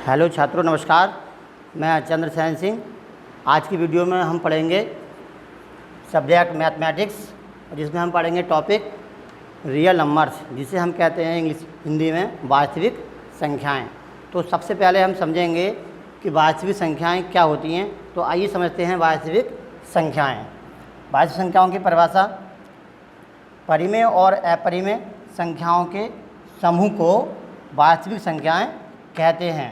Hello छात्रों, नमस्कार। मैं चंद्रसेन सिंह। आज की वीडियो में हम पढ़ेंगे सब्जेक्ट मैथमेटिक्स, जिसमें हम पढ़ेंगे टॉपिक रियल नंबर्स, जिसे हम कहते हैं हिंदी में वास्तविक संख्याएं। तो सबसे पहले हम समझेंगे कि वास्तविक संख्याएं क्या होती हैं। तो आइए समझते हैं वास्तविक संख्याएं। वास्तविक संख्याओं की परिभाषा: परिमेय और अपरिमेय संख्याओं के समूह को वास्तविक संख्याएं कहते हैं।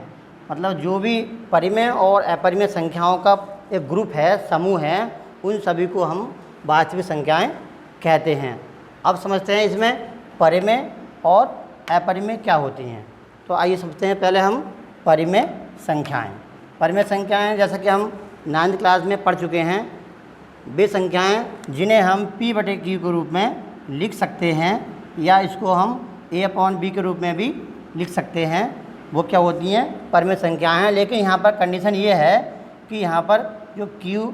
मतलब जो भी परिमेय और अपरिमेय संख्याओं का एक ग्रुप है, समूह है, उन सभी को हम वास्तविक संख्याएं कहते हैं। अब समझते हैं इसमें परिमेय और अपरिमेय क्या होती हैं। तो आइए समझते हैं पहले हम परिमेय संख्याएं। परिमेय संख्याएं जैसा कि हम 9th क्लास में पढ़ चुके हैं, वे संख्याएं जिन्हें हम P/Q के रूप में लिख सकते हैं, या इसको हम A/B के रूप में भी लिख सकते हैं। वो क्या होती हैं? परिमेय संख्याएं हैं। लेकिन यहाँ पर कंडीशन ये है कि यहाँ पर जो Q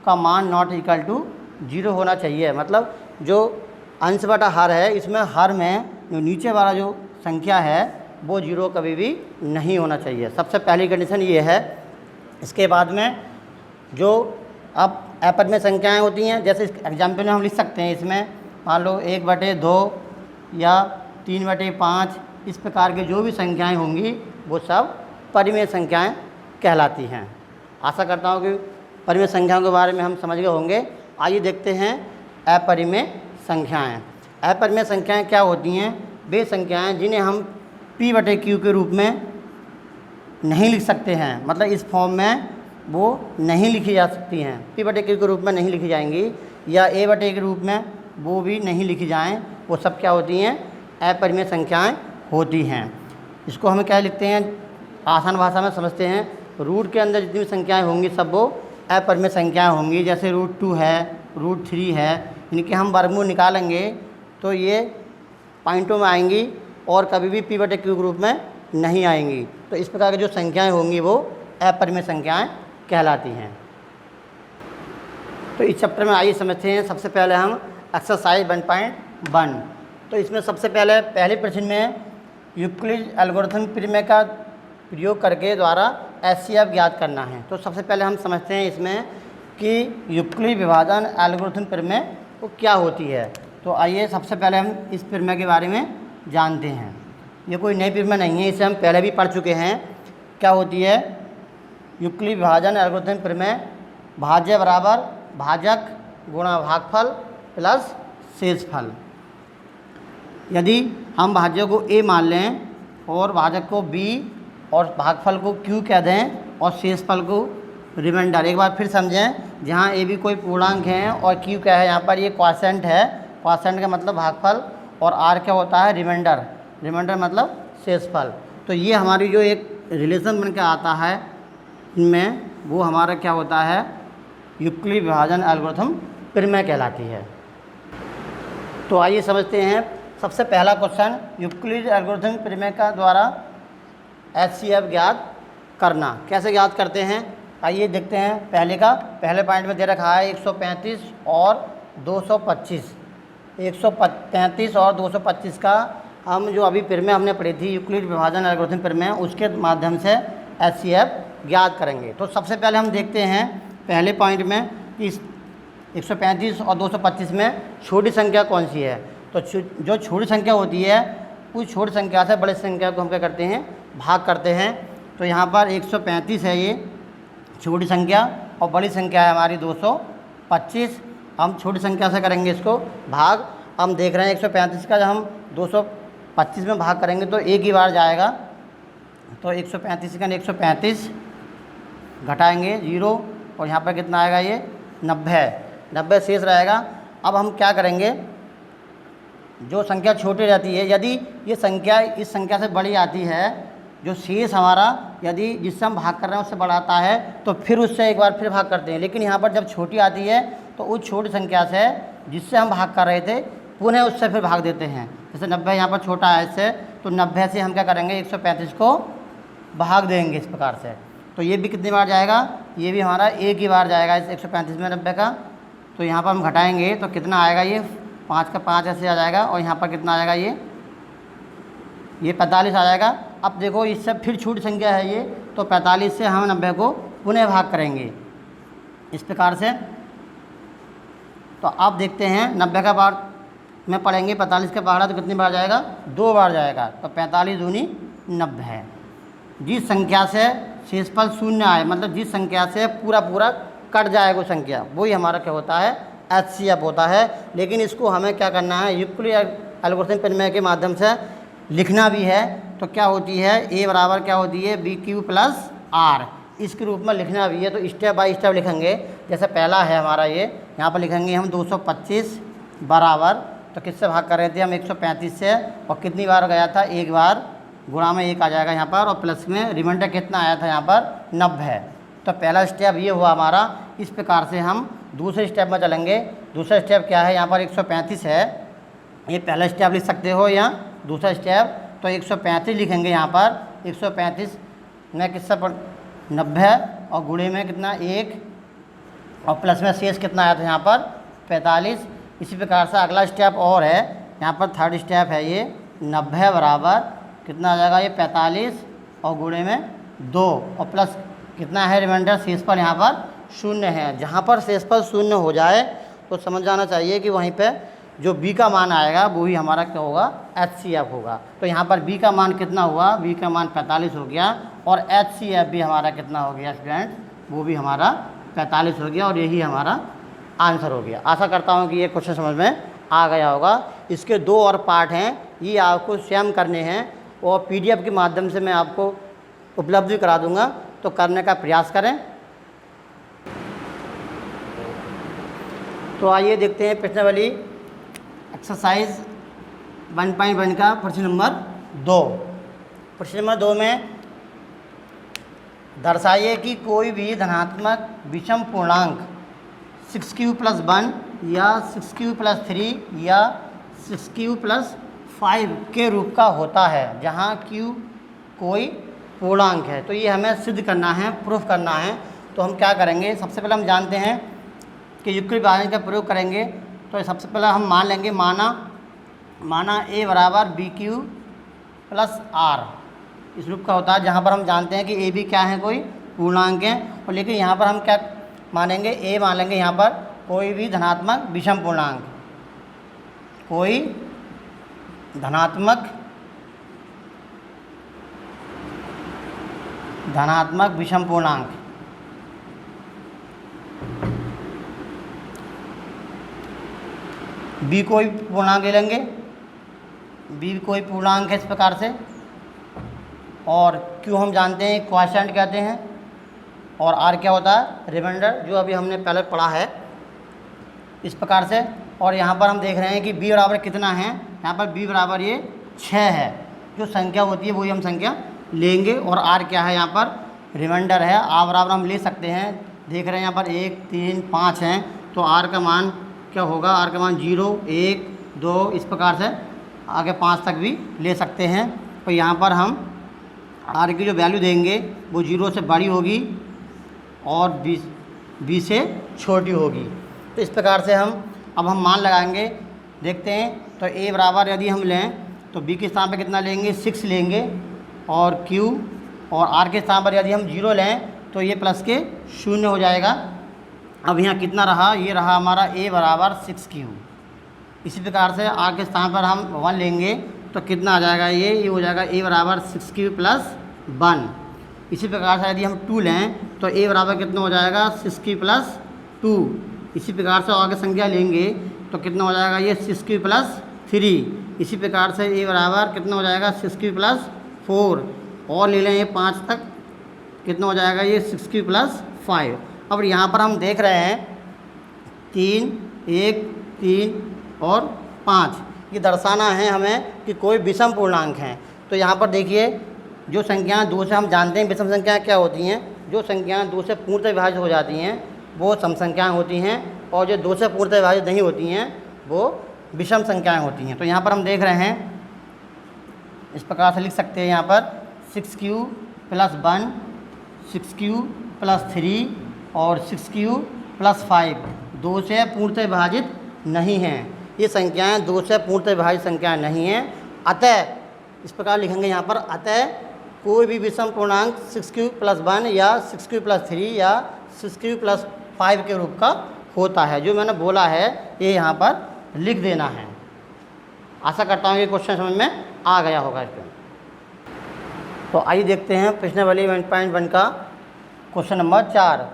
का मान नॉट इक्वल टू 0 होना चाहिए। मतलब जो अंश बटा हर है, इसमें हर में जो नीचे वाला जो संख्या है वो 0 कभी भी नहीं होना चाहिए। सबसे पहली कंडीशन ये है। इसके बाद में जो अब अपरिमेय संख्याएं होती हैं, जैसे इस एग्जाम्पल में हम लिख सकते हैं, इसमें मान लो 1/2 या 3/5, इस प्रकार के जो भी संख्याएं होंगी वो सब परिमेय संख्याएं कहलाती हैं। आशा करता हूँ कि परिमेय संख्याओं के बारे में हम समझ गए होंगे। आइए देखते हैं अपरिमेय संख्याएं। अपरिमेय संख्याएं क्या होती हैं? वे संख्याएं जिन्हें हम P/Q के रूप में नहीं लिख सकते हैं। मतलब इस फॉर्म में वो नहीं लिखी जा सकती हैं। P/Q के रूप में नहीं लिखी जाएंगी, या A/A के रूप में वो भी नहीं लिखी जाएं। वो सब क्या होती हैं? अपरिमेय संख्याएं होती हैं। इसको हम क्या लिखते हैं? आसान भाषा में समझते हैं। रूट के अंदर जितनी भी संख्याएं होंगी सब वो अपरिमेय संख्याएं होंगी। जैसे √2 है, √3 है, इनके हम वर्गमूल निकालेंगे तो ये पॉइंटों में आएंगी और कभी भी P/Q के रूप में नहीं आएंगी। तो इस प्रकार की जो संख्याएं होंगी वो अपरिमेय संख्याएं कहलाती हैं। तो इस चैप्टर में आइए समझते हैं। सबसे पहले हम एक्सरसाइज 1.1। तो इसमें सबसे पहले प्रश्न में यूक्लिड एल्गोरिथम परिमेय का प्रयोग करके द्वारा HCF ज्ञात करना है। तो सबसे पहले हम समझते हैं इसमें कि यूक्लिड विभाजन एल्गोरिथम परिमेय वो क्या होती है। तो आइए सबसे पहले हम इस परिमेय के बारे में जानते हैं। ये कोई नई परिमेय नहीं है, इसे हम पहले भी पढ़ चुके हैं। क्या होती है? यूक्लिड विभाजन एल्गोरिथम परिमेय: भाज्य बराबर भाजक गुणा भागफल प्लस शेषफल। यदि हम भाज्य को A मान लें और भाजक को B और भागफल को Q कह दें और शेषफल को रिमाइंडर। एक बार फिर समझें, जहाँ A भी कोई पूर्णांक है और Q क्या है? यहाँ पर ये क्वोशिएंट है। क्वोशिएंट का मतलब भागफल, और R क्या होता है? रिमाइंडर। रिमाइंडर मतलब शेषफल। तो ये हमारी जो एक रिलेशन बन के आता है इनमें, वो हमारा क्या होता है? यूक्लिड विभाजन एल्गोरिथम परिमेय कहलाती है। तो आइए समझते हैं सबसे पहला क्वेश्चन, यूक्लिड एल्गोरिथम परिमेय का द्वारा HCF ज्ञात करना। कैसे ज्ञात करते हैं? आइए देखते हैं। पहले पॉइंट में दे रखा है 135 और 225। 135 और 225 का हम जो अभी परिमेय हमने पढ़ी थी यूक्लिड विभाजन एल्गोरिथम परिमेय, उसके माध्यम से HCF ज्ञात करेंगे। तो सबसे पहले हम देखते हैं पहले पॉइंट में कि 135 और 225 में छोटी संख्या कौन सी है। तो जो छोटी संख्या होती है उस छोटी संख्या से बड़ी संख्या को हम क्या करते हैं? भाग करते हैं। तो यहाँ पर 135 है ये छोटी संख्या, और बड़ी संख्या है हमारी 225। हम छोटी संख्या से करेंगे इसको भाग। हम देख रहे हैं 135 का जब हम 225 में भाग करेंगे तो एक ही बार जाएगा। तो 135 का 135 घटाएंगे 0, और यहाँ पर कितना आएगा? ये 90 शेष रहेगा। अब हम क्या करेंगे? जो संख्या छोटी रहती है, यदि ये संख्या इस संख्या से बड़ी आती है, जो शेष हमारा यदि जिससे हम भाग कर रहे हैं उससे बड़ा आता है, तो फिर उससे एक बार फिर भाग करते हैं। लेकिन यहाँ पर जब छोटी आती है तो उस छोटी संख्या से जिससे हम भाग कर रहे थे पुनः उससे फिर भाग देते हैं। जैसे 90 यहाँ पर छोटा है इससे, तो 90 से हम क्या करेंगे? 135 को भाग देंगे इस प्रकार से। तो ये भी कितनी बार जाएगा? ये भी हमारा एक ही बार जाएगा इस 135 में 90 का। तो यहाँ पर हम घटाएंगे तो कितना आएगा? ये 5 का 5 ऐसे आ जाएगा, और यहाँ पर कितना आएगा? ये 45 आ जाएगा। अब देखो इससे फिर छोटी संख्या है ये, तो 45 से हम 90 को पुनः भाग करेंगे इस प्रकार से। तो आप देखते हैं 90 का बार में पढ़ेंगे, 45 का पहाड़ा तो कितनी बार जाएगा, 2 बार जाएगा। तो 45 दूनी 90 है। जिस संख्या से शेषफल शून्य आए, मतलब जिस संख्या से पूरा पूरा कट जाए वो संख्या, वही हमारा क्या होता है, HCF होता है। लेकिन इसको हमें क्या करना है, यूक्लिड एल्गोरिथम प्रमेय के माध्यम से लिखना भी है। तो क्या होती है, A बराबर क्या होती है, BQ प्लस R, इसके रूप में लिखना भी है। तो स्टेप बाय स्टेप लिखेंगे। जैसे पहला है हमारा ये, यहाँ पर लिखेंगे हम 225 बराबर, तो किससे भाग कर रहे थे हम, 135 से, और कितनी बार गया था, 1 बार, गुणा में 1 आ जाएगा यहाँ पर, और प्लस में रिमाइंडर कितना आया था यहाँ पर, 90। तो पहला स्टेप ये हुआ हमारा। इस प्रकार से हम दूसरे स्टेप में चलेंगे। दूसरा स्टेप क्या है, यहाँ पर 135 है, ये पहला स्टेप लिख सकते हो, या दूसरा स्टेप। तो 135 लिखेंगे यहाँ पर, 135 में किससे 90 और गुणे में कितना 1, और प्लस में शेष कितना आया था यहाँ पर 45। इसी प्रकार से अगला स्टेप और है, यहाँ पर थर्ड स्टेप है ये, 90 बराबर कितना आ जाएगा, ये 45 और गुणे में 2, और प्लस कितना है रिमाइंडर, शेषफल यहाँ पर 0 है। जहाँ पर शेषफल 0 हो जाए तो समझ जाना चाहिए कि वहीं पे जो B का मान आएगा वो ही हमारा क्या होगा, HCF होगा। तो यहाँ पर B का मान कितना हुआ, B का मान 45 हो गया, और HCF भी हमारा कितना हो गया स्टूडेंट, वो भी हमारा 45 हो गया, और यही हमारा आंसर हो गया। आशा करता हूँ कि ये क्वेश्चन समझ में आ गया होगा। इसके 2 और पार्ट हैं, ये आपको स्वयं करने हैं, और PDF के माध्यम से मैं आपको उपलब्ध करा दूँगा, तो करने का प्रयास करें। तो आइए देखते हैं प्रश्नावली एक्सरसाइज 1.1 का प्रश्न नंबर 2। प्रश्न नंबर 2 में दर्शाइए कि कोई भी धनात्मक विषम पूर्णांक 6q प्लस 1 या 6q प्लस 3 या 6q प्लस 5 के रूप का होता है, जहाँ q कोई पूर्णांक है। तो ये हमें सिद्ध करना है, प्रूफ करना है। तो हम क्या करेंगे, सबसे पहले हम जानते हैं कि यूक्लिड विभाजन का प्रयोग करेंगे। तो सबसे पहले हम मान लेंगे, माना A बराबर BQ प्लस R इस रूप का होता है, जहाँ पर हम जानते हैं कि A B क्या है, कोई पूर्णांक है। और लेकिन यहाँ पर हम क्या मानेंगे, A मान लेंगे यहाँ पर कोई भी धनात्मक विषम पूर्णांक, कोई धनात्मक विषम पूर्णांक। B कोई पूर्णांक ले लेंगे, B कोई पूर्णांक है इस प्रकार से, और Q हम जानते हैं क्वोशिएंट कहते हैं, और R क्या होता है, रिमाइंडर, जो अभी हमने पहले पढ़ा है इस प्रकार से। और यहाँ पर हम देख रहे हैं कि B बराबर कितना है, यहाँ पर B बराबर ये 6 है, जो संख्या होती है वही हम संख्या लेंगे, और R क्या है, यहाँ पर रिमाइंडर है। R बराबर हम ले सकते हैं, देख रहे हैं यहाँ पर 1 3 5 हैं, तो R का मान क्या होगा, R का मान 0 1 2 इस प्रकार से आगे 5 तक भी ले सकते हैं। तो यहाँ पर हम R की जो वैल्यू देंगे वो 0 से बड़ी होगी और B से छोटी होगी। तो इस प्रकार से अब हम मान लगाएंगे, देखते हैं। तो A बराबर यदि हम लें तो B के स्थान पर कितना लेंगे, 6 लेंगे, और Q और R के स्थान पर यदि हम 0 लें तो ये प्लस के 0 हो जाएगा। अब यहाँ कितना रहा, ये रहा हमारा A बराबर 6Q। इसी प्रकार से R के स्थान पर हम 1 लेंगे तो कितना आ जाएगा, ये हो जाएगा A बराबर 6Q प्लस 1। इसी प्रकार से यदि हम 2 लें तो A बराबर कितना हो जाएगा, 6Q प्लस 2। इसी प्रकार से आगे संख्या लेंगे तो कितना हो जाएगा, ये 6Q प्लस 3। इसी प्रकार से A बराबर कितना हो जाएगा, 6Q प्लस 4, और ले लें ये 5 तक, कितना हो जाएगा, ये 6Q प्लस 5। अब यहाँ पर हम देख रहे हैं 3 1 3 और 5, ये दर्शाना है हमें कि कोई विषम पूर्णांक हैं। तो यहाँ पर देखिए, जो संख्याएँ 2 से हम जानते हैं विषम संख्याएँ क्या होती हैं, जो संख्याएँ 2 से पूर्णतः विभाजित हो जाती हैं वो सम संख्याएँ होती हैं, और जो 2 से पूर्णतः विभाजित नहीं होती हैं वो विषम संख्याएँ होती हैं। तो यहाँ पर हम देख रहे हैं, इस प्रकार से लिख सकते हैं यहाँ पर 6Q प्लस 1 6Q प्लस 3 और 6Q प्लस 5 2 से पूर्णतः विभाजित नहीं हैं। ये संख्याएँ 2 से पूर्णतः विभाजित संख्याएँ नहीं हैं। अतः इस प्रकार लिखेंगे यहाँ पर, अतः कोई भी विषम पूर्णांक 6q+1 या 6q+3 या 6q+5 के रूप का होता है। जो मैंने बोला है ये यहाँ पर लिख देना है। आशा करता हूँ कि क्वेश्चन समझ में आ गया होगा इसमें। तो आइए देखते हैं प्रश्न वाली 1.1 का क्वेश्चन नंबर 4।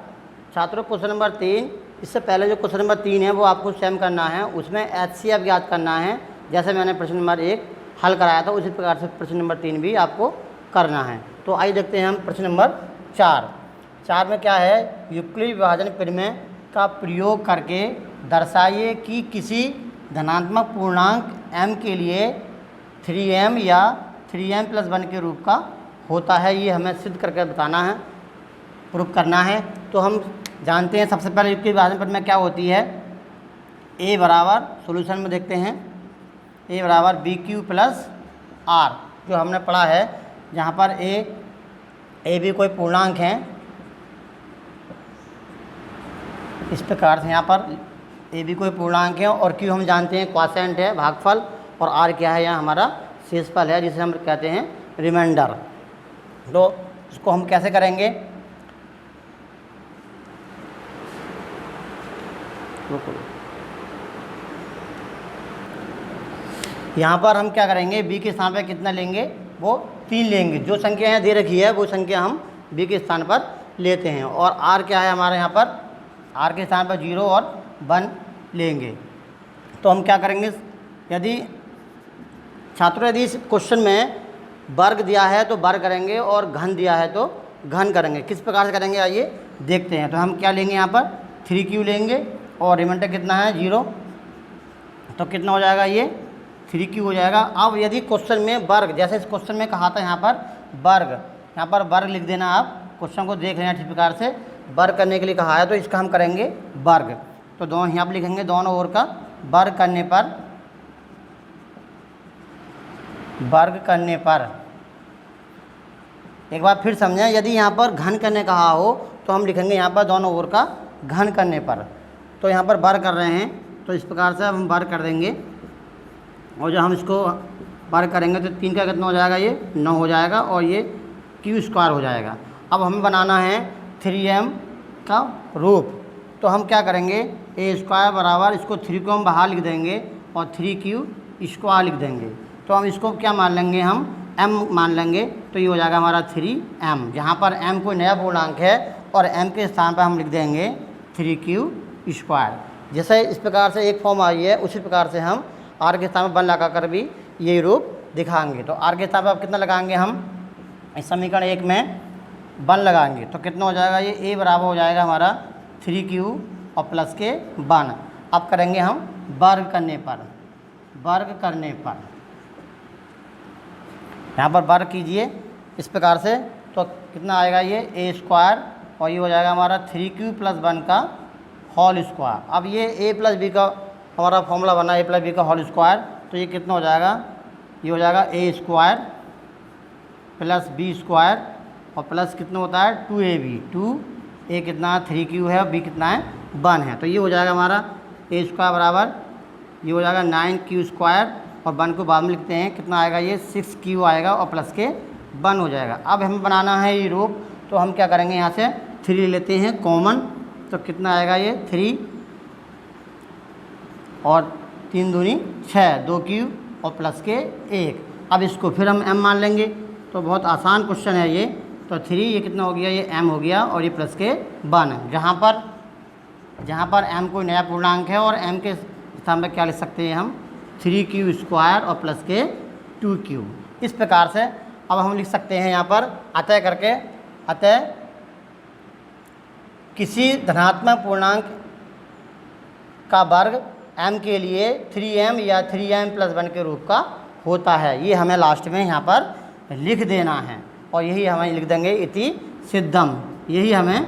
छात्रों क्वेश्चन नंबर 3, इससे पहले जो क्वेश्चन नंबर 3 है वो आपको स्वयं करना है, उसमें HCF ज्ञात करना है। जैसे मैंने प्रश्न नंबर 1 हल कराया था उसी प्रकार से प्रश्न नंबर 3 भी आपको करना है। तो आइए देखते हैं हम प्रश्न नंबर 4 में क्या है, यूक्लिड विभाजन प्रमेय का प्रयोग करके दर्शाइए कि किसी धनात्मक पूर्णांक m के लिए 3m या 3m+1 के रूप का होता है। ये हमें सिद्ध करके बताना है, प्रूफ करना है। तो हम जानते हैं सबसे पहले यूक्लिड विभाजन प्रमेय क्या होती है। a बराबर, सोल्यूशन में देखते हैं, a बराबर bq+r जो हमने पढ़ा है, जहाँ पर a भी कोई पूर्णांक है। इस प्रकार से यहाँ पर a भी कोई पूर्णांक है और q हम जानते हैं क्वोशिएंट है, भागफल, और r क्या है, यहाँ हमारा शेषफल है जिसे हम कहते हैं रिमाइंडर। तो इसको हम कैसे करेंगे, यहाँ पर हम क्या करेंगे, b के स्थान पर कितना लेंगे, वो 3 लेंगे। जो संख्या यहाँ दे रखी है वो संख्या हम b के स्थान पर लेते हैं। और r क्या है हमारे यहाँ पर, r के स्थान पर 0 और 1 लेंगे। तो हम क्या करेंगे, यदि छात्रों यदि इस क्वेश्चन में वर्ग दिया है तो वर्ग करेंगे और घन दिया है तो घन करेंगे। किस प्रकार से करेंगे आइए देखते हैं। तो हम क्या लेंगे, यहाँ पर 3q लेंगे और रिमाइंडर कितना है 0, तो कितना हो जाएगा, ये 3q हो जाएगा। अब यदि क्वेश्चन में वर्ग, जैसे इस क्वेश्चन में कहा था यहाँ पर वर्ग, यहाँ पर वर्ग लिख देना। आप क्वेश्चन को देख लेना, इस प्रकार से वर्ग करने के लिए कहा है तो इसका हम करेंगे वर्ग। तो दोनों यहाँ पर लिखेंगे, दोनों ओर का वर्ग करने पर एक बार फिर समझें, यदि यहाँ पर घन करने कहा हो तो हम लिखेंगे यहाँ पर दोनों ओर का घन करने पर। तो यहाँ पर वर्ग कर रहे हैं तो इस प्रकार से अब हम वर्ग कर देंगे, और जब हम इसको वर्ग करेंगे तो 3 का कितना हो जाएगा, ये 9 हो जाएगा और ये q² हो जाएगा। अब हमें बनाना है 3m का रूप। तो हम क्या करेंगे, a² बराबर, इसको 3 को हम बाहर लिख देंगे और 3q² लिख देंगे। तो हम इसको क्या मान लेंगे, हम m मान लेंगे। तो ये हो जाएगा हमारा 3m, जहाँ पर m कोई नया पूर्णांक है और m के स्थान पर हम लिख देंगे 3q²। जैसे इस प्रकार से एक फॉर्म आई है, उसी प्रकार से हम r के स्थान पर 1 लगा कर भी यही रूप दिखाएंगे। तो r के स्थान पर अब कितना लगाएंगे, हम इस समीकरण 1 में 1 लगाएंगे तो कितना हो जाएगा, ये a बराबर हो जाएगा हमारा 3q और प्लस के 1। अब करेंगे हम वर्ग करने पर, यहाँ पर वर्ग कीजिए इस प्रकार से, तो कितना आएगा, ये a² और ये हो जाएगा हमारा 3q+1 का होल स्क्वायर। अब ये a + b का हमारा फॉर्मूला बना, a + b का होल स्क्वायर। तो ये कितना हो जाएगा, ये हो जाएगा a² + b² और प्लस कितना होता है 2ab। 2a कितना 3q है और b कितना है 1 है। तो ये हो जाएगा हमारा a² बराबर, ये हो जाएगा 9q² और 1 को बाद में लिखते हैं, कितना आएगा, ये 6q आएगा और प्लस के 1 हो जाएगा। अब हमें बनाना है ये रूप, तो हम क्या करेंगे, यहाँ से 3 लेते हैं कॉमन। तो कितना आएगा, ये 3 और 3 दूनी 6, 2q और प्लस के 1। अब इसको फिर हम m मान लेंगे। तो बहुत आसान क्वेश्चन है ये। तो 3 ये कितना हो गया, ये m हो गया और ये प्लस के 1। जहाँ पर m कोई नया पूर्णांक है और m के स्थान पर क्या लिख सकते हैं हम, 3q² और प्लस के 2q। इस प्रकार से अब हम लिख सकते हैं यहाँ पर अतः करके, अतः किसी धनात्मक पूर्णांक का वर्ग m के लिए 3m या 3m+1 के रूप का होता है। ये हमें लास्ट में यहाँ पर लिख देना है और यही हमें लिख देंगे इति सिद्धम, यही हमें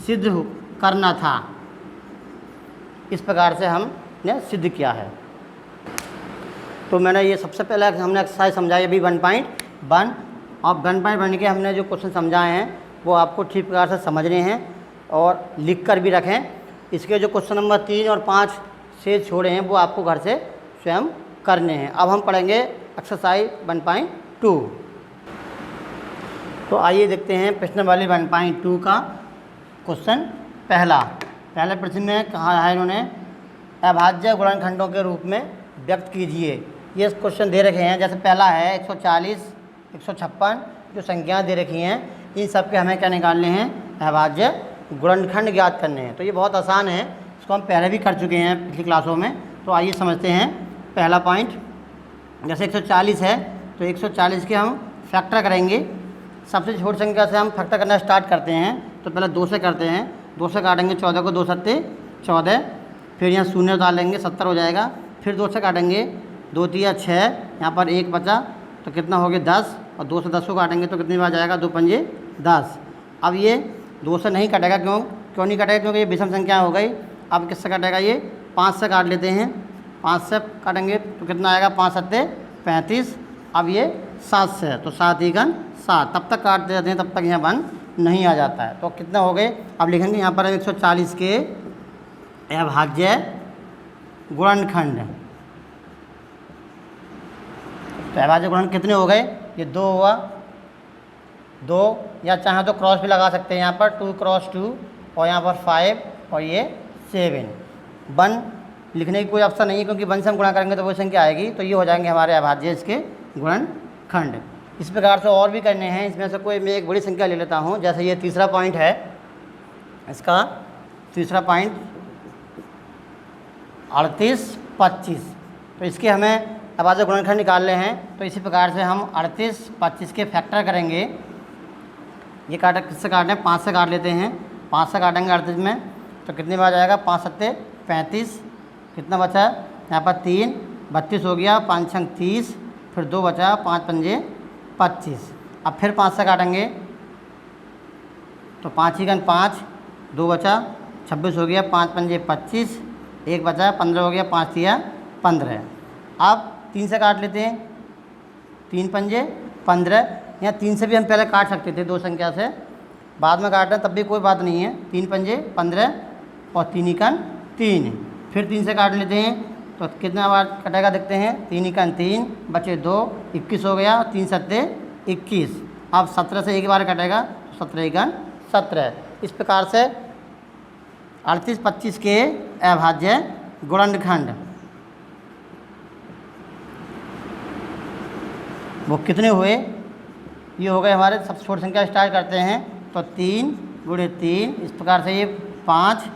सिद्ध करना था। इस प्रकार से हमने सिद्ध किया है। तो मैंने ये सबसे पहले हमने एक्सरसाइज समझाई अभी 1.1। अब 1.1 के हमने जो क्वेश्चन समझाए हैं वो आपको ठीक प्रकार से समझने हैं और लिख कर भी रखें। इसके जो क्वेश्चन नंबर 3 और 5 से छोड़े हैं वो आपको घर से स्वयं करने हैं। अब हम पढ़ेंगे एक्सरसाइज 1.2। तो आइए देखते हैं प्रश्न वाली 1.2 का क्वेश्चन। पहला प्रश्न में कहा है इन्होंने अभाज्य गुणनखंडों के रूप में व्यक्त कीजिए। ये क्वेश्चन दे रखे हैं, जैसे पहला है 140, 156 जो संख्याएँ दे रखी हैं, इन सब के हमें क्या निकालने हैं, अभाज्य गुणनखंड ज्ञात करने हैं। तो ये बहुत आसान है, इसको हम पहले भी कर चुके हैं पिछली क्लासों में। तो आइए समझते हैं पहला पॉइंट। जैसे 140 है तो 140 के हम फैक्टर करेंगे। सबसे छोटी संख्या से हम फैक्टर करना स्टार्ट करते हैं। तो पहले 2 से करते हैं, 2 से काटेंगे 14 को, 2 सत्ते 14, फिर यहाँ शून्य डालेंगे 70 हो जाएगा। फिर 2 से काटेंगे, 2 तिया 6, यहाँ पर 1 बचा तो कितना हो गया 10, और 2 से 10 को काटेंगे तो कितनी बार जाएगा, 2 पंजे 10। अब ये 2 से नहीं कटेगा, क्यों नहीं कटेगा, क्योंकि ये विषम संख्या हो गई। अब किससे कटेगा, ये 5 से काट लेते हैं। 5 से काटेंगे तो कितना आएगा, 5 सत्ते 35। अब ये 7 से है तो 7 × 7, तब तक काटते रहते हैं, तब तक यहाँ 1 नहीं आ जाता है। तो कितना हो गए, अब लिखेंगे यहाँ पर 140 के अभाज्य गुणनखंड। तो अभाज्य गुणनखंड कितने हो गए, ये 2 हुआ, 2, या चाहे तो क्रॉस भी लगा सकते हैं यहाँ पर, 2 × 2, और यहाँ पर 5 और ये 7। 1 लिखने की कोई ऑप्शन नहीं है, क्योंकि 1 से हम गुणा करेंगे तो वही संख्या आएगी। तो ये हो जाएंगे हमारे अभाज्य इसके गुणनखंड। इस प्रकार से और भी करने हैं। इसमें से कोई मैं एक बड़ी संख्या ले लेता हूँ। जैसे ये तीसरा पॉइंट है, इसका तीसरा पॉइंट 38, 25। तो इसके हमें अभाज्य गुणनखंड निकालने हैं। तो इसी प्रकार से हम 38, 25 के फैक्टर करेंगे। ये काटा किससे काटते हैं, 5 से काट लेते हैं। 5 से काटेंगे 38 में तो कितनी बार जाएगा, 5 सत्ते 35। कितना बचा, यहाँ पर 3, 32 हो गया, 5 छंग 30, फिर 2 बचा, 5 पंजे 25। अब फिर 5 से काटेंगे तो 5 × 5, 2 बचा, 26 हो गया, 5 पंजे 25, 1 बचा, 15 हो गया, 5 तिया 15। अब 3 से काट लेते हैं, 3 पंजे 15। यहाँ 3 से भी हम पहले काट सकते थे 2 संख्या से, बाद में काट रहे हैं तब भी कोई बात नहीं है। 3 पंजे 15 और 3 × 3, फिर 3 से काट लेते हैं तो कितना बार कटेगा देखते हैं, 3 × 3 बचे 2, 21 हो गया, 3 सत्ते 21। अब 17 से एक बार कटेगा तो 17 × 17। इस प्रकार से 38, 25 के अभाज्य गुणनखंड वो कितने हुए, ये हो गए हमारे। सबसे छोटी संख्या स्टार्ट करते हैं तो 3 × 3, इस प्रकार से ये 5,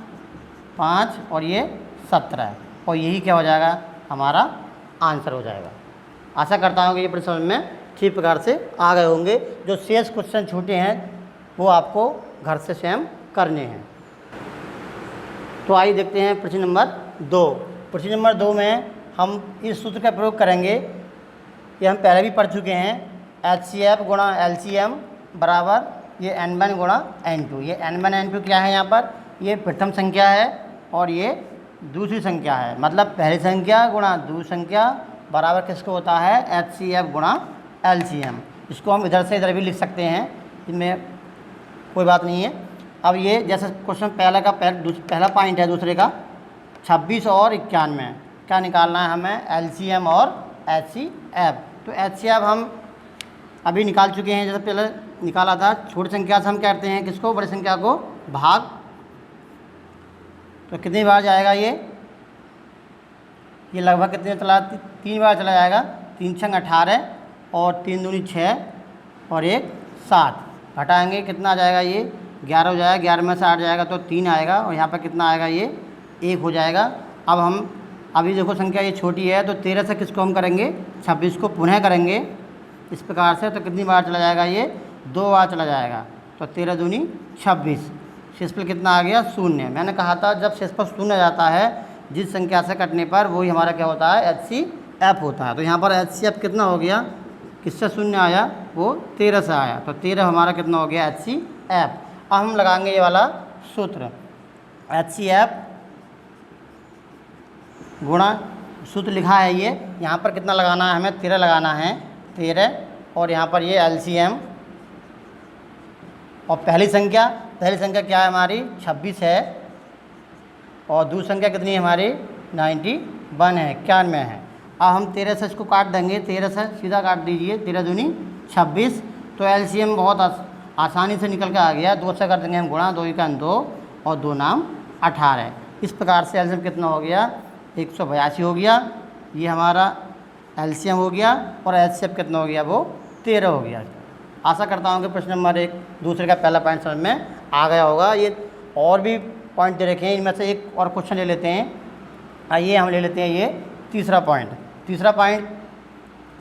5 और ये 17, और यही क्या हो जाएगा, हमारा आंसर हो जाएगा। आशा करता हूँ कि ये प्रश्न में ठीक प्रकार से आ गए होंगे। जो शेष क्वेश्चन छूटे हैं वो आपको घर से स्वयं करने हैं। तो आइए देखते हैं प्रश्न नंबर 2। प्रश्न नंबर 2 में हम इस सूत्र का प्रयोग करेंगे। ये हम पहले भी पढ़ चुके हैं, HCF × LCM बराबर ये N1 × N2। ये N1 N2 क्या है, यहाँ पर ये प्रथम संख्या है और ये दूसरी संख्या है। मतलब पहली संख्या गुणा दूसरी संख्या बराबर किसको होता है, HCF × LCM। इसको हम इधर से इधर भी लिख सकते हैं, इनमें कोई बात नहीं है। अब ये जैसे क्वेश्चन पहला पॉइंट है दूसरे का 26 और 91, क्या निकालना है हमें, LCM और HCF। तो HCF हम अभी निकाल चुके हैं, जैसे पहले निकाला था। छोटी संख्या से हम क्या करते हैं, किसको, बड़ी संख्या को भाग। तो कितनी बार जाएगा ये लगभग कितने चला, 3 बार चला जाएगा। 3 छंग 18 और 3 दूनी 6 और 1 7। घटाएंगे कितना आ जाएगा, ये 11 हो जाएगा। 11 में से 8 जाएगा तो 3 आएगा, और यहाँ पर कितना आएगा, ये 1 हो जाएगा। अब हम अभी देखो संख्या ये छोटी है तो 13 से किसको हम करेंगे, 26 को पुनः करेंगे इस प्रकार से। तो कितनी बार चला जाएगा, ये 2 बार चला जाएगा। तो 13 दूनी 26, शेषफल कितना आ गया, 0। मैंने कहा था जब शेषफल 0 आ जाता है जिस संख्या से कटने पर, वही हमारा क्या होता है, HCF होता है। तो यहाँ पर HCF कितना हो गया, किससे 0 आया, वो 13 से आया। तो 13 हमारा कितना हो गया, HCF। अब हम लगाएंगे ये वाला सूत्र, HCF गुणा, सूत्र लिखा है ये, यहाँ पर कितना लगाना है हमें, 13 लगाना है, 13, और यहाँ पर ये LCM। और पहली संख्या क्या है हमारी, 26 है, और दूसरी संख्या कितनी है हमारी, 91 है, 91 है। अब हम 13 से इसको काट देंगे, 13 से सीधा काट दीजिए, 13 दूनी 26, तो एलसीएम बहुत आसानी से निकल के आ गया। 2 से कर देंगे हम गुणा, 2 का 2 और 2 नाम 18। इस प्रकार से एलसीएम कितना हो गया, 182 हो गया। ये हमारा एलसीएम हो गया और एचसीएफ कितना हो गया, वो 13 हो गया। आशा करता हूँ कि प्रश्न नंबर 1 दूसरे का पहला पॉइंट समझ में आ गया होगा। ये और भी पॉइंट दे रखे हैं, इनमें से एक और क्वेश्चन ले लेते हैं। आइए हम ले लेते हैं ये तीसरा पॉइंट। तीसरा पॉइंट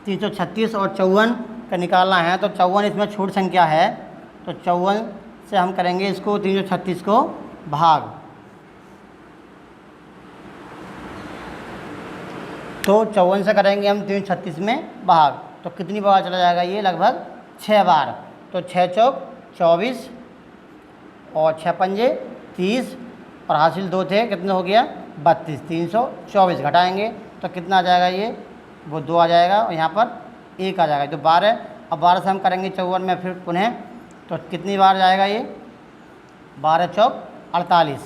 336 और 54 का निकालना है। तो 54 इसमें छोटी संख्या है, तो 54 से हम करेंगे इसको 336 को भाग। तो 54 से करेंगे हम 336 में भाग, तो कितनी बार चला जाएगा ये, लगभग 6 बार। तो 6 चौक 24 और 6 पंजे 30 और हासिल 2 थे, कितने हो गया 32। 324 घटाएंगे तो कितना आ जाएगा ये, वो 2 आ जाएगा और यहाँ पर 1 आ जाएगा, तो 12। अब 12 से हम करेंगे 54 में फिर पुनः, तो कितनी बार जाएगा ये, 12 चौक 48।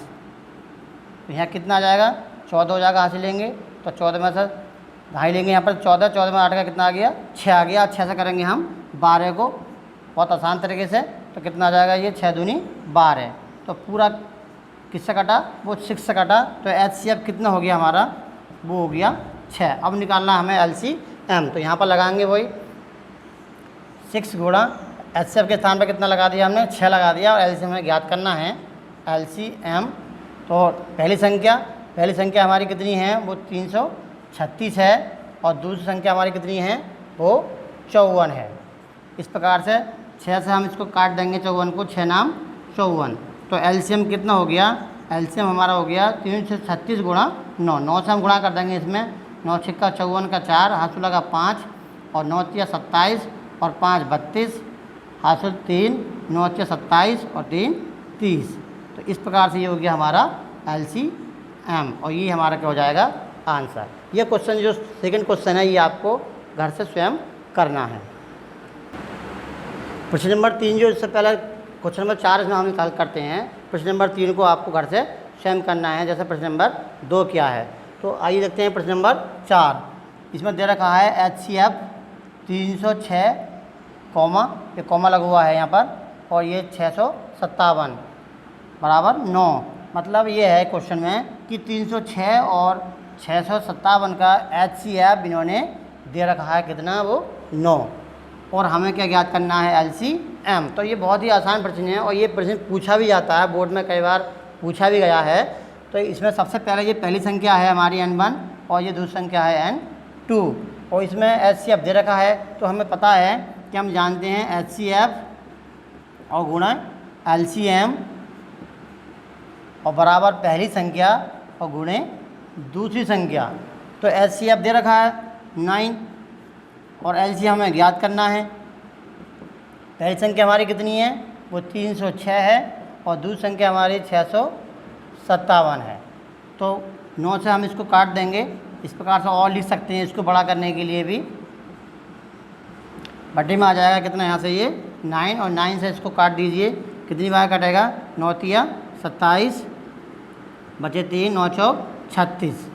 तो यहाँ कितना आ जाएगा, 14 हो जाएगा। हासिल लेंगे तो 14 में से ढाई लेंगे, यहाँ पर 14 में 8 का कितना आ गया, 6 आ गया। 6 से करेंगे हम 12 को बहुत आसान तरीके से, तो कितना आ जाएगा ये, 6 दूनी 12। तो पूरा किससे कटा, वो 6 से कटा। तो एचसीएफ कितना हो गया हमारा, वो हो गया 6। अब निकालना हमें एलसीएम, तो यहाँ पर लगाएंगे वही 6 गुणा एचसीएफ के स्थान पर कितना लगा दिया हमने, 6 लगा दिया। और एलसीएम हमें ज्ञात करना है एलसीएम। तो पहली संख्या हमारी कितनी है, वो 336 है और दूसरी संख्या हमारी कितनी है, वो 54 है। इस प्रकार से 6 से हम इसको काट देंगे 54 को, 6 नाम 54। तो एलसीएम कितना हो गया, एलसीएम हमारा हो गया 336 गुणा 9। 9 से हम गुणा कर देंगे इसमें, 9 छिक्का 54 का 4, हासिल लगा 5 और 9 तिया 27 और 5 32, हासिल 3, 9 तिया 27 और 3 30। तो इस प्रकार से ये हो गया हमारा एलसीएम और ये हमारा क्या हो जाएगा, आंसर। ये क्वेश्चन जो सेकंड क्वेश्चन है, ये आपको घर से स्वयं करना है। प्रश्न नंबर 3 जो इससे पहले क्वेश्चन नंबर 4 इसमें हम निकाल करते हैं, प्रश्न नंबर 3 को आपको घर से स्वयं करना है, जैसे प्रश्न नंबर 2 क्या है। तो आइए देखते हैं प्रश्न नंबर 4। इसमें दे रखा है एचसीएफ 306 कॉमा, ये कॉमा लगा हुआ है यहाँ पर, और ये 657 बराबर 9। मतलब ये है क्वेश्चन में कि 306 और 657 का एचसीएफ इन्होंने दे रखा है कितना, वो 9, और हमें क्या ज्ञात करना है, एलसीएम। तो ये बहुत ही आसान प्रश्न है और ये प्रश्न पूछा भी जाता है, बोर्ड में कई बार पूछा भी गया है। तो इसमें सबसे पहले ये पहली संख्या है हमारी n1 और ये दूसरी संख्या है n2, और इसमें एचसीएफ दे रखा है। तो हमें पता है कि हम जानते हैं एचसीएफ और गुणा एलसीएम और बराबर पहली संख्या और गुणे दूसरी संख्या। तो एचसीएफ दे रखा है 9 और एलसीएम हमें ज्ञात करना है। पहली संख्या हमारी कितनी है, वो 306 है और दूसरी संख्या हमारी 657 है। तो 9 से हम इसको काट देंगे, इस प्रकार से और लिख सकते हैं इसको बड़ा करने के लिए भी। बटे में आ जाएगा कितना, यहाँ से ये 9 और 9 से इसको काट दीजिए, कितनी बार कटेगा, 9 तिया 27 बचे 3, 9 चौक 36,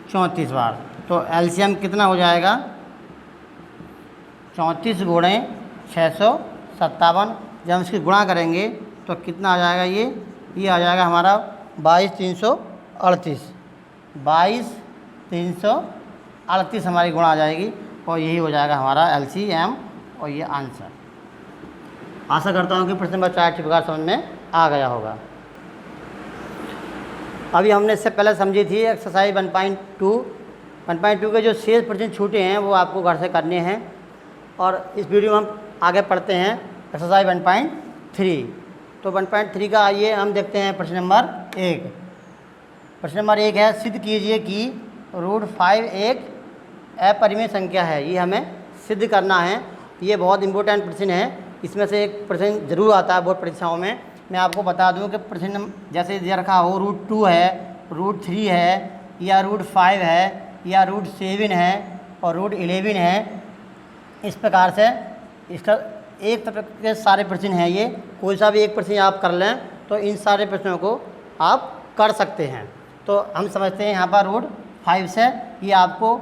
34 बार। तो एलसीएम कितना हो जाएगा, 34 गुणे 657। जब हम इसकी गुणा करेंगे तो कितना आ जाएगा ये आ जाएगा हमारा 22,338। 22,338 हमारी गुणा आ जाएगी और यही हो जाएगा हमारा एलसीएम और ये आंसर। आशा करता हूँ कि प्रश्न नंबर 4 की प्रकार समझ में आ गया होगा। अभी हमने इससे पहले समझी थी एक्सरसाइज 1.2 के जो शेष प्रश्न छूटे हैं वो आपको घर से करने हैं, और इस वीडियो में हम आगे पढ़ते हैं एक्सरसाइज 1.3। तो 1.3 का आइए हम देखते हैं प्रश्न नंबर 1। प्रश्न नंबर 1 है, सिद्ध कीजिए कि √5 एक अपरिमेय संख्या है। ये हमें सिद्ध करना है। ये बहुत इंपॉर्टेंट प्रश्न है, इसमें से एक प्रश्न जरूर आता है बोर्ड परीक्षाओं में। मैं आपको बता दूं कि प्रश्न जैसे दे रखा हो √2 है, √3 है, या √5 है, या √7 है और √11 है। इस प्रकार से इसका एक तरह के सारे प्रश्न हैं। ये कोई सा भी एक प्रश्न आप कर लें तो इन सारे प्रश्नों को आप कर सकते हैं। तो हम समझते हैं यहाँ पर √5 से, ये आपको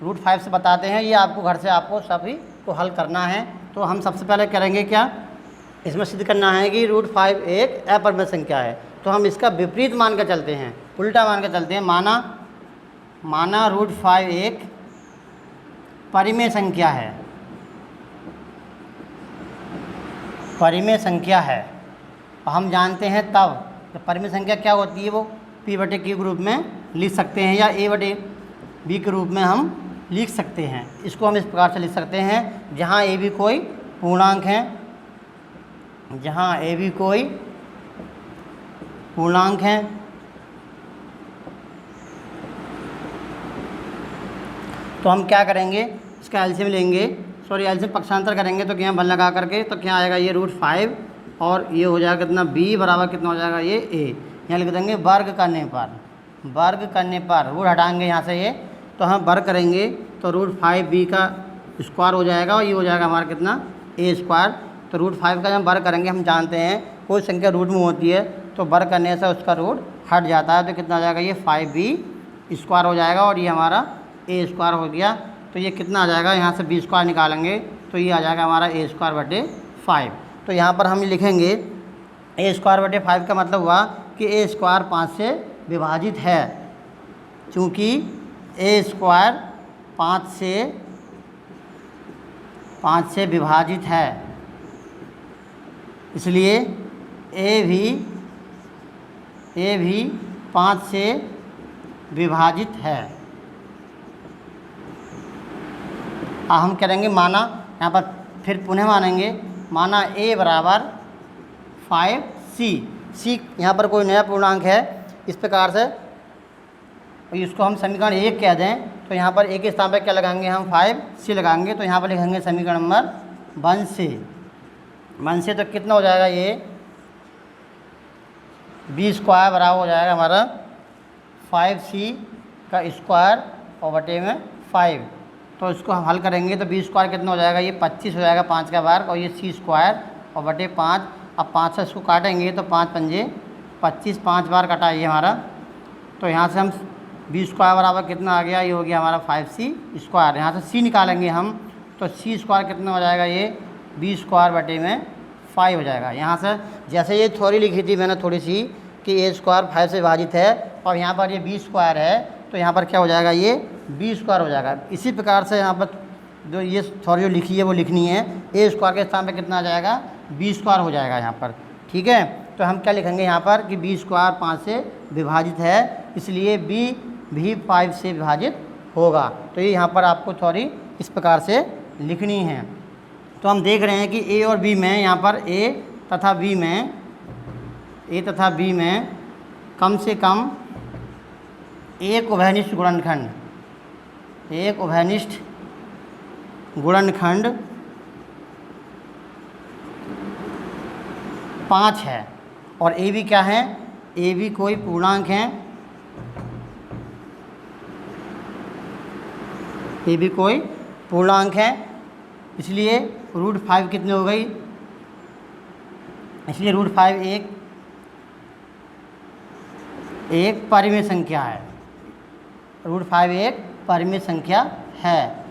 √5 से बताते हैं, ये आपको घर से आपको सभी को हल करना है। तो हम सबसे पहले करेंगे क्या, इसमें सिद्ध करना है कि √5 एक अपरिमेय संख्या है। तो हम इसका विपरीत मान कर चलते हैं, उल्टा मान कर चलते हैं। माना √5 एक परिमेय संख्या है, परिमेय संख्या है। हम जानते हैं तब तो परिमेय संख्या क्या होती है, वो P/Q के रूप में लिख सकते हैं या A/B के रूप में हम लिख सकते हैं। इसको हम इस प्रकार से लिख सकते हैं, जहाँ AB कोई पूर्णांक है, जहाँ AB कोई पूर्णांक है, तो हम क्या करेंगे, इसका एलसीएम लेंगे, एलसीएम पक्षांतर करेंगे। तो क्या बल लगा करके तो क्या आएगा, ये √5 और ये हो जाएगा कितना, B बराबर कितना हो जाएगा, ये A। यहाँ लिख देंगे वर्ग करने पर रूट हटाएंगे यहाँ से ये, तो हम वर्ग करेंगे तो √5B का स्क्वायर हो जाएगा और ये हो जाएगा हमारा कितना, A²। तो √5 का जब वर्ग करेंगे, हम जानते हैं कोई संख्या रूट में होती है तो वर्ग करने से उसका रूट हट जाता है। तो कितना हो जाएगा, ये 5B² हो जाएगा और ये हमारा A² हो गया। तो ये कितना आ जाएगा, यहाँ से B² निकालेंगे तो ये आ जाएगा हमारा A²/5। तो यहाँ पर हम लिखेंगे A²/5 का मतलब हुआ कि A² 5 से विभाजित है, चूँकि A² 5 से विभाजित है, इसलिए A भी 5 से विभाजित है। अब हम करेंगे माना, यहाँ पर फिर पुनः मानेंगे, माना A बराबर 5C यहाँ पर कोई नया पूर्णांक है। इस प्रकार से इसको हम समीकरण 1 कह दें, तो यहाँ पर A के स्थान पर क्या लगाएंगे, हम 5C लगाएंगे। तो यहाँ पर लिखेंगे समीकरण नंबर 1 से तो कितना हो जाएगा, ये B² बराबर हो जाएगा हमारा 5C का स्क्वायर और बटे में 5। तो इसको हम हल करेंगे तो B² कितना हो जाएगा, ये 25 हो जाएगा, 5 का वर्ग, और ये C² और बटे 5। अब 5 से इसको काटेंगे तो 5 पंजे 25, 5 बार कटा ये हमारा। तो यहाँ से हम B² बराबर कितना आ गया, ये हो गया हमारा 5C²। यहाँ से C निकालेंगे हम तो C² कितना हो जाएगा, ये B² बटे में 5 हो जाएगा। यहाँ से जैसे ये थ्योरी लिखी थी मैंने थोड़ी सी कि A² 5 से विभाजित है और यहाँ पर ये B² है, तो यहाँ पर क्या हो जाएगा, ये B² हो जाएगा। इसी प्रकार से यहाँ पर जो ये थ्योरी जो लिखी है वो लिखनी है, A² के स्थान पर कितना आ जाएगा, B² हो जाएगा यहाँ पर। ठीक है, तो हम क्या लिखेंगे यहाँ पर कि B² 5 से विभाजित है, इसलिए B भी 5 से विभाजित होगा। तो ये यहाँ पर आपको थ्योरी इस प्रकार से लिखनी है। तो हम देख रहे हैं कि A और B में, यहाँ पर A तथा B में कम से कम एक उभयनिष्ठ गुणनखंड 5 है। और AB क्या है, AB कोई पूर्णांक है, AB कोई पूर्णांक है, इसलिए √5 कितनी हो गई, इसलिए √5 एक परिमेय संख्या है। √5 एक परिमेय संख्या है,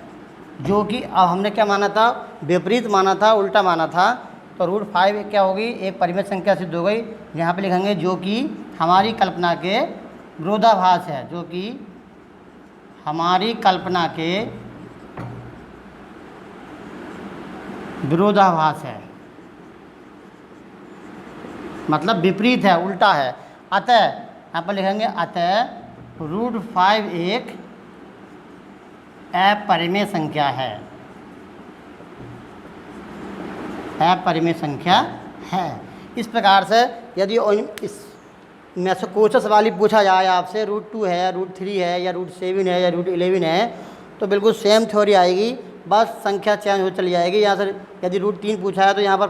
जो कि अब हमने क्या माना था, विपरीत माना था, उल्टा माना था। तो √5 क्या होगी, एक परिमेय संख्या सिद्ध हो गई। यहाँ पे लिखेंगे जो कि हमारी कल्पना के विरोधाभास है, जो कि हमारी कल्पना के विरोधाभास है, मतलब विपरीत है, उल्टा है। अतः यहाँ पर लिखेंगे अतः √5 एक अपरिमेय संख्या है, अपरिमेय संख्या है। इस प्रकार से यदि इस में से कोई सा सवाल ही पूछा जाए आपसे, √2 है, √3 है या √7 है या √11 है, तो बिल्कुल सेम थ्योरी आएगी, बस संख्या चेंज हो चली जाएगी। यहाँ से यदि √3 पूछा है तो यहाँ पर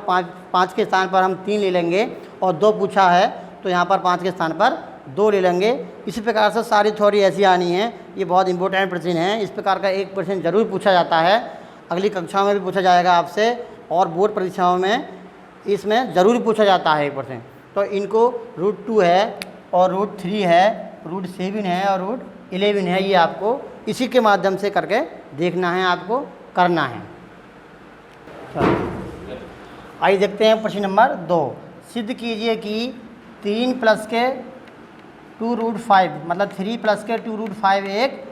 5 के स्थान पर हम 3 ले लेंगे, और 2 पूछा है तो यहाँ पर 5 के स्थान पर 2 ले लेंगे। इसी प्रकार से सारी थ्योरी ऐसी आनी है। ये बहुत इंपॉर्टेंट प्रश्न है, इस प्रकार का एक प्रश्न जरूर पूछा जाता है, अगली कक्षाओं में भी पूछा जाएगा आपसे, और बोर्ड परीक्षाओं में इसमें ज़रूर पूछा जाता है एक प्रश्न। तो इनको √2 है और √3 है, √7 है और √11 है, ये आपको इसी के माध्यम से करके देखना है, आपको करना है। चलो। आइए देखते हैं प्रश्न नंबर 2। सिद्ध कीजिए कि 3 प्लस के 2√5 मतलब 3 प्लस के 2√5 एक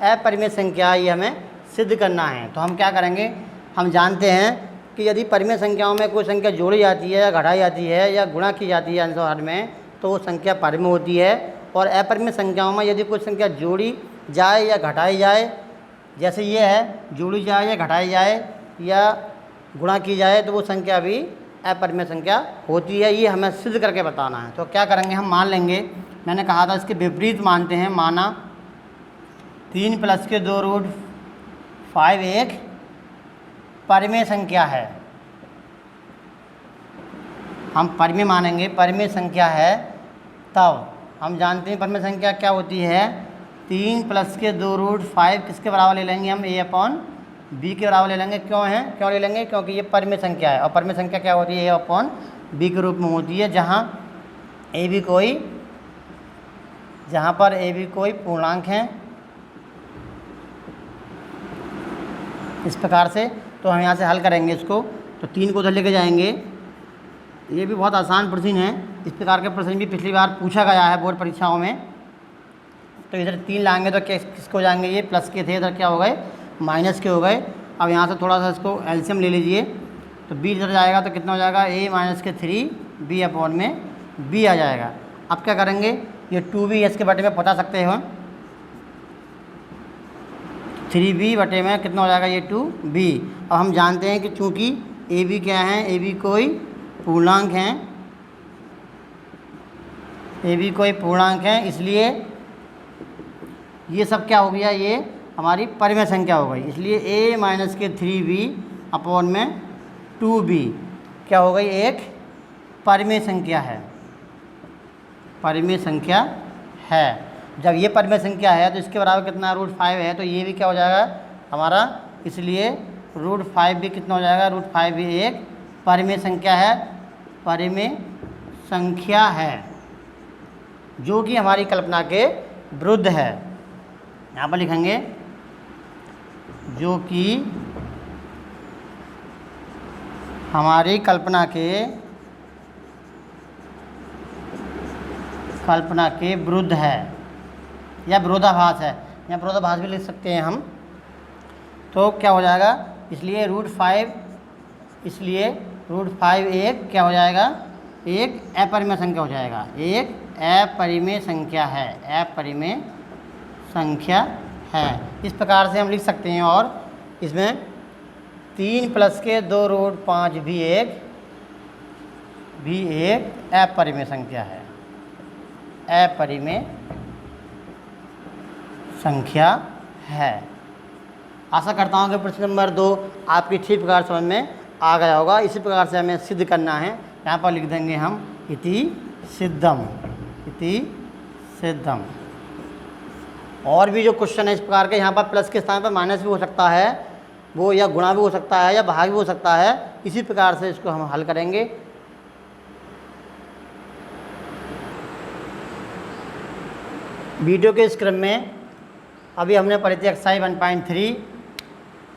अपरिमेय संख्या है, ये हमें सिद्ध करना है। तो हम क्या करेंगे, हम जानते हैं कि यदि परिमेय संख्याओं में कोई संख्या जोड़ी जाती है या घटाई जाती है या गुणा की जाती है अनुसार में, तो वो संख्या परिमेय होती है। और अपरिमेय संख्याओं में यदि कोई संख्या जोड़ी जाए या घटाई जाए, जैसे ये है, जोड़ी जाए या घटाई जाए या गुणा की जाए, तो वो संख्या भी अपरिमेय संख्या होती है। ये हमें सिद्ध करके बताना है। तो क्या करेंगे, हम मान लेंगे, मैंने कहा था इसके विपरीत मानते हैं। माना 3 प्लस के 2√5 एक परिमेय संख्या है। हम परिमेय मानेंगे, परिमेय संख्या है। तब हम जानते हैं परिमेय संख्या क्या होती है। 3 प्लस के 2√5 किसके बराबर ले लेंगे हम, a/b के बराबर ले लेंगे। क्यों ले लेंगे, क्योंकि ये परिमेय संख्या है। और परिमेय संख्या क्या होती है, a/b के रूप में होती है, जहाँ पर a b कोई पूर्णांक है। इस प्रकार से तो हम यहाँ से हल करेंगे इसको। तो 3 को उधर लेके जाएंगे। ये भी बहुत आसान प्रश्न है। इस प्रकार के प्रश्न भी पिछली बार पूछा गया है बोर्ड परीक्षाओं में। तो इधर 3 लाएंगे तो किसको जाएंगे, ये प्लस के थे, इधर क्या हो गए, माइनस के हो गए। अब यहाँ से थोड़ा सा इसको एलसीएम ले लीजिए। तो b इधर जाएगा तो कितना हो जाएगा, a-3b आ जाएगा। अब क्या करेंगे, ये 2b इसके बटे में पता सकते हो, 3b बटे में कितना हो जाएगा, ये 2b। अब हम जानते हैं कि चूँकि ab क्या है, ab कोई पूर्णांक है, इसलिए ये सब क्या हो गया, ये हमारी परिमेय संख्या हो गई। इसलिए a-3b/2b क्या हो गई, एक परिमेय संख्या है। जब ये परिमेय संख्या है तो इसके बराबर कितना √5 है, तो ये भी क्या हो जाएगा हमारा। इसलिए √5 भी कितना हो जाएगा, √5 भी एक परिमेय संख्या है, जो कि हमारी कल्पना के विरुद्ध है। यहाँ पर लिखेंगे जो कि हमारी कल्पना के विरुद्ध है या विरोधाभास है, या विरोधाभास भी लिख सकते हैं हम। तो क्या हो जाएगा, इसलिए √5 एक क्या हो जाएगा, एक अपरिमेय संख्या हो जाएगा, एक अपरिमेय संख्या है। इस प्रकार से हम लिख सकते हैं। और इसमें 3 प्लस के 2√5 भी एक अपरिमेय संख्या है, आशा करता हूँ कि प्रश्न नंबर 2 आपकी ठीक प्रकार समझ में आ गया होगा। इसी प्रकार से हमें सिद्ध करना है। यहाँ पर लिख देंगे हम इति सिद्धम। और भी जो क्वेश्चन है इस प्रकार के, यहाँ पर प्लस के स्थान पर माइनस भी हो सकता है, वो या गुणा भी हो सकता है या भाग भी हो सकता है। इसी प्रकार से इसको हम हल करेंगे। वीडियो के इस क्रम में अभी हमने पढ़ी थी एक्सरसाइज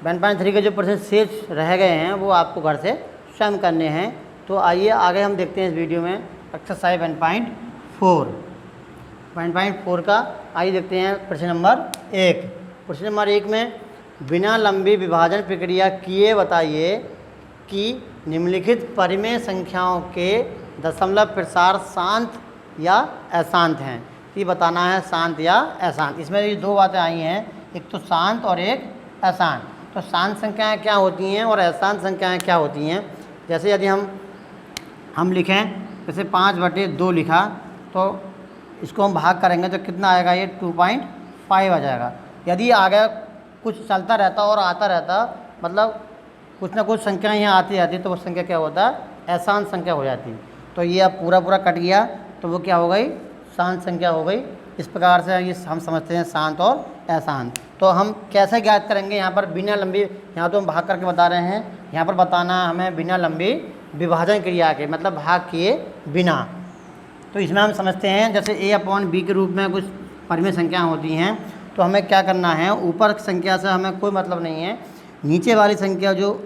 1.3 के जो प्रश्न शेष रह गए हैं वो आपको घर से स्वयं करने हैं। तो आइए आगे हम देखते हैं इस वीडियो में एक्सरसाइज 1.4 का। आइए देखते हैं प्रश्न नंबर 1। प्रश्न नंबर 1 में बिना लंबी विभाजन प्रक्रिया किए बताइए कि निम्नलिखित परिमेय संख्याओं के दशमलव प्रसार शांत या अशांत हैं। ये बताना है शांत या अशांत। इसमें ये 2 बातें आई हैं, एक तो शांत और एक अशांत। तो शांत संख्याएं क्या होती हैं और अशांत संख्याएं क्या होती हैं। जैसे यदि हम लिखें, जैसे 5/2 लिखा, तो इसको हम भाग करेंगे तो कितना आएगा, ये 2.5 आ जाएगा। यदि आगे कुछ चलता रहता और आता रहता, मतलब कुछ ना कुछ संख्याएं यहाँ आती रहती, तो वो संख्या क्या होता, अशांत संख्या हो जाती। तो ये अब पूरा कट गया, तो वो क्या हो गई, शांत संख्या हो गई। इस प्रकार से ये हम समझते हैं शांत और अशांत। तो हम कैसे ज्ञात करेंगे, यहाँ पर बिना लंबी, यहाँ तो हम भाग करके बता रहे हैं, यहाँ पर बताना हमें बिना लंबी विभाजन क्रिया के, मतलब भाग किए बिना। तो इसमें हम समझते हैं जैसे a/b के रूप में कुछ परिमेय संख्याएँ होती हैं, तो हमें क्या करना है, ऊपर संख्या से हमें कोई मतलब नहीं है, नीचे वाली संख्या जो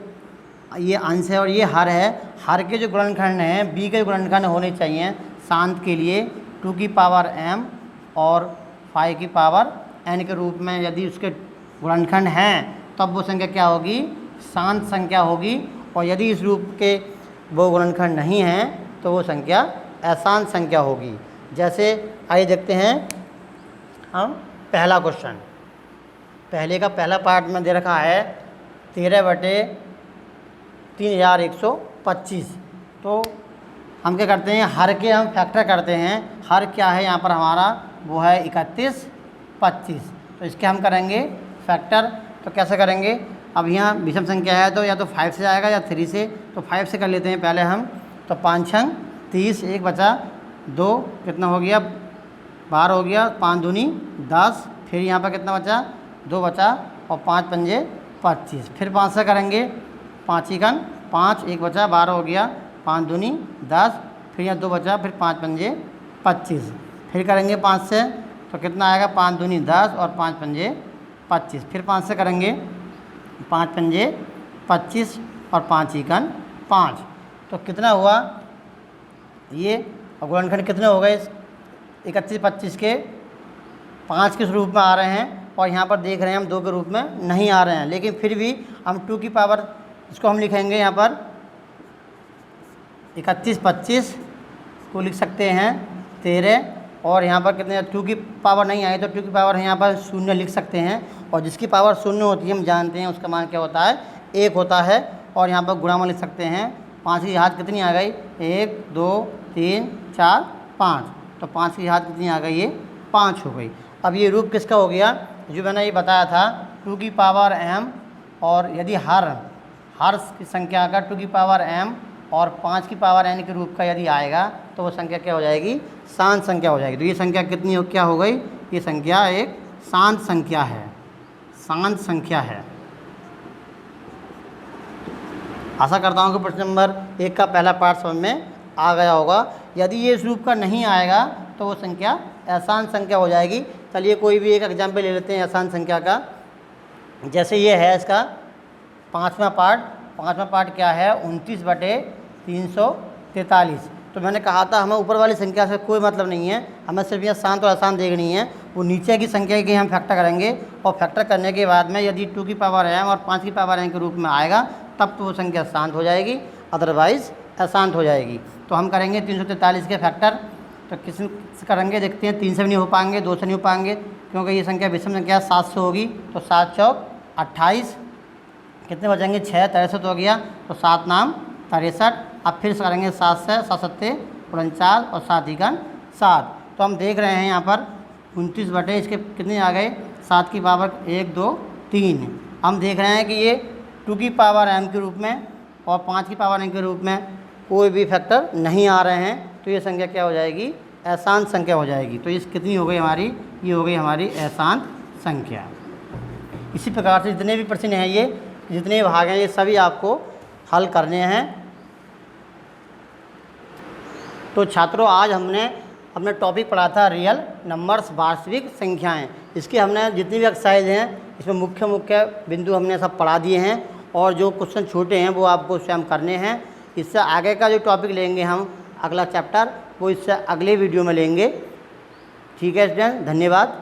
ये अंश है और ये हर है, हर के जो गुणनखंड हैं बी के गुणनखंड होने चाहिए शांत के लिए 2 की पावर m और 5 की पावर n के रूप में। यदि उसके गुणनखंड हैं तब वो संख्या क्या होगी, शांत संख्या होगी। और यदि इस रूप के वो गुणनखंड नहीं हैं तो वो संख्या अशांत संख्या होगी। जैसे आइए देखते हैं हम पहला क्वेश्चन। पहले का पहला पार्ट में दे रखा है 13/3125। तो हम क्या करते हैं, हर के हम फैक्टर करते हैं। हर क्या है यहाँ पर हमारा, वो है 31/25। तो इसके हम करेंगे फैक्टर। तो कैसे करेंगे, अब यहाँ विषम संख्या है तो या तो 5 से आएगा या 3 से। तो 5 से कर लेते हैं पहले हम। तो 5 छंग 30, 1 बचा 2, कितना हो गया 12 हो गया, 5 दूनी 10, फिर यहाँ पर कितना बचा 2 बचा और 5 पंजे 25। फिर 5 से करेंगे, 5 एकन 5, 1 बचा 12 हो गया, 5 दूनी 10, फिर यहाँ 2 बचा, फिर 5 पंजे 25। फिर करेंगे 5 से तो कितना आएगा 5 दूनी 10 और 5 पंजे 25। फिर 5 से करेंगे, 5 पंजे 25 और 5 एकन 5। तो कितना हुआ ये गुणनखंड कितने हो गए 31/25 के, 5 के रूप में आ रहे हैं। और यहाँ पर देख रहे हैं हम 2 के रूप में नहीं आ रहे हैं, लेकिन फिर भी हम 2 की पावर इसको हम लिखेंगे यहाँ पर 31/25 को लिख सकते हैं 13। और यहाँ पर कितने 2 की पावर नहीं आई तो 2 की पावर यहाँ पर 0 लिख सकते हैं। और जिसकी पावर 0 होती है हम जानते हैं उसका मान क्या होता है 1 होता है। और यहाँ पर गुणा में लिख सकते हैं। 5 की घात कितनी आ गई 1 2 3 4 5। तो 5 की घात कितनी आ गई, ये 5 हो गई। अब ये रूप किसका हो गया, जो मैंने ये बताया था 2 की पावर m। और यदि हर की संख्या का 2 की पावर m और 5 की पावर n के रूप का यदि आएगा तो वो संख्या क्या हो जाएगी, शांत संख्या हो जाएगी। तो ये संख्या कितनी हो क्या हो गई, ये संख्या एक शांत संख्या है, शांत संख्या है। आशा करता हूँ कि प्रश्न नंबर 1 का पहला पार्ट समझ में आ गया होगा। यदि ये इस रूप का नहीं आएगा तो वो संख्या अशांत संख्या हो जाएगी। चलिए कोई भी एक एग्जाम्पल ले लेते हैं अशांत संख्या का। जैसे ये है इसका पाँचवा पार्ट क्या है 29/343। तो मैंने कहा था हमें ऊपर वाली संख्या से कोई मतलब नहीं है, हमें सिर्फ यहाँ शांत और अशांत देखनी है। वो नीचे की संख्या की हम फैक्टर करेंगे और फैक्टर करने के बाद में यदि 2 की पावर m और 5 की पावर n के रूप में आएगा तब तो वो संख्या शांत हो जाएगी, अदरवाइज़ अशांत हो जाएगी। तो हम करेंगे 343 के फैक्टर। तो किस करेंगे देखते हैं, 3 से भी नहीं हो पाएंगे, 2 से नहीं हो पाएंगे क्योंकि ये संख्या विषम संख्या 7 से होगी। तो 7 चौक 28, कितने बचेंगे 6, 63 हो गया तो 7 नाम 63। अब फिर से करेंगे 7 से, 7 सत्ते 49 और 7 एकन 7। तो हम देख रहे हैं यहाँ पर 29 बटे इसके कितने आ गए 7 की पावर 1 2 3। हम देख रहे हैं कि ये 2 की पावर m के रूप में और 5 की पावर n के रूप में कोई भी फैक्टर नहीं आ रहे हैं। तो ये संख्या क्या हो जाएगी, अशांत संख्या हो जाएगी। तो इस कितनी हो गई हमारी, ये हो गई हमारी अशांत संख्या। इसी प्रकार से जितने भी प्रश्न हैं, ये जितने भाग हैं, ये सभी आपको हल करने हैं। तो छात्रों आज हमने अपना टॉपिक पढ़ा था रियल नंबर्स, वास्तविक संख्याएं। इसके हमने जितनी भी एक्सरसाइज हैं इसमें मुख्य बिंदु हमने सब पढ़ा दिए हैं। और जो क्वेश्चन छोटे हैं वो आपको स्वयं करने हैं। इससे आगे का जो टॉपिक लेंगे हम अगला चैप्टर, वो इससे अगले वीडियो में लेंगे। ठीक है स्टूडेंट, धन्यवाद।